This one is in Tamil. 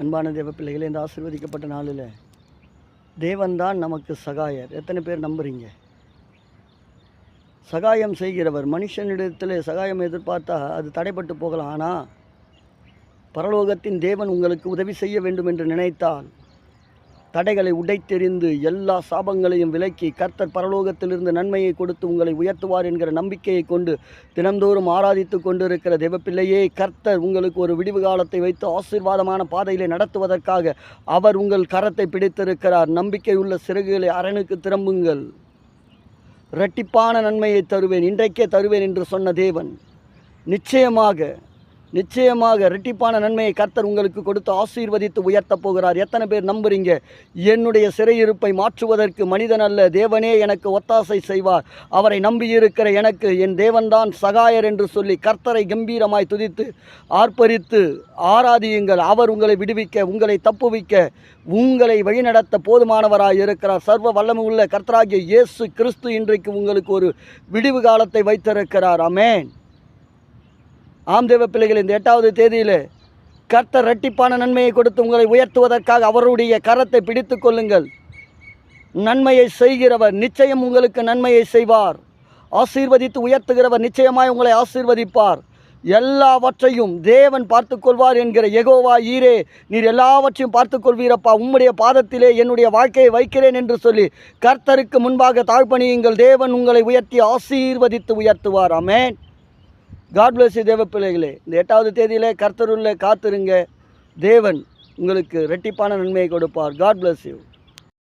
அன்பான தேவ பிள்ளைகளே, இந்த ஆசீர்வதிக்கப்பட்ட நாளில் தேவன்தான் நமக்கு சகாயர். எத்தனை பேர் நம்புறீங்க? சகாயம் செய்கிறவர். மனுஷனிடத்தில் சகாயம் எதிர்பார்த்தா அது தடைப்பட்டு போகலாம். ஆனால் பரலோகத்தின் தேவன் உங்களுக்கு உதவி செய்ய வேண்டும் என்று நினைத்தால் தடைகளை உடைத்தெறிந்து எல்லா சாபங்களையும் விலக்கி கர்த்தர் பரலோகத்திலிருந்து நன்மையை கொடுத்து உங்களை உயர்த்துவார் என்கிற நம்பிக்கையை கொண்டு தினந்தோறும் ஆராதித்து கொண்டிருக்கிற தேவப்பிள்ளையே, கர்த்தர் உங்களுக்கு ஒரு விடிவு காலத்தை வைத்து ஆசீர்வாதமான பாதையிலே நடத்துவதற்காக அவர் உங்கள் கரத்தை பிடித்திருக்கிறார். நம்பிக்கை உள்ள சிறகுகளை அரணுக்கு திரும்புங்கள். இரட்டிப்பான நன்மையை தருவேன், இன்றைக்கே தருவேன் என்று சொன்ன தேவன் நிச்சயமாக இரட்டிப்பான நன்மையை கர்த்தர் உங்களுக்கு கொடுத்து ஆசீர்வதித்து உயர்த்தப் போகிறார். எத்தனை பேர் நம்புறீங்க? என்னுடைய சிறையிருப்பை மாற்றுவதற்கு மனிதன் அல்ல, தேவனே எனக்கு ஒத்தாசை செய்வார். அவரை நம்பியிருக்கிற எனக்கு என் தேவன்தான் சகாயர் என்று சொல்லி கர்த்தரை கம்பீரமாய் துதித்து ஆர்ப்பரித்து ஆராதியுங்கள். அவர் உங்களை விடுவிக்க, உங்களை தப்புவிக்க, உங்களை வழிநடத்த போதுமானவராய் இருக்கிறார். சர்வ வல்லமை உள்ள கர்த்தராகிய இயேசு கிறிஸ்து இன்றைக்கு உங்களுக்கு ஒரு விடிவு காலத்தை வைத்திருக்கிறார். ஆமென். ஆம் தேவ பிள்ளைகள், இந்த 8வது தேதியில் கர்த்தர் இரட்டிப்பான நன்மையை கொடுத்து உங்களை உயர்த்துவதற்காக அவருடைய கரத்தை பிடித்து கொள்ளுங்கள். நன்மையை செய்கிறவர் நிச்சயம் உங்களுக்கு நன்மையை செய்வார். ஆசீர்வதித்து உயர்த்துகிறவர் நிச்சயமாய் உங்களை ஆசீர்வதிப்பார். எல்லாவற்றையும் தேவன் பார்த்து கொள்வார் என்கிற யெகோவா ஈரே, நீர் எல்லாவற்றையும் பார்த்து கொள்வீரப்பா, உம்முடைய பாதத்திலே என்னுடைய வாழ்க்கையை வைக்கிறேன் என்று சொல்லி கர்த்தருக்கு முன்பாக தாழ்பணியுங்கள். தேவன் உங்களை உயர்த்தி ஆசீர்வதித்து உயர்த்துவார். ஆமென். காட் பிளஸ் யூ தேவ பிள்ளைகளே. இந்த 8வது தேதியில் கர்த்தருள்ள காத்திருங்க. தேவன் உங்களுக்கு இரட்டிப்பான நன்மையை கொடுப்பார். God bless you.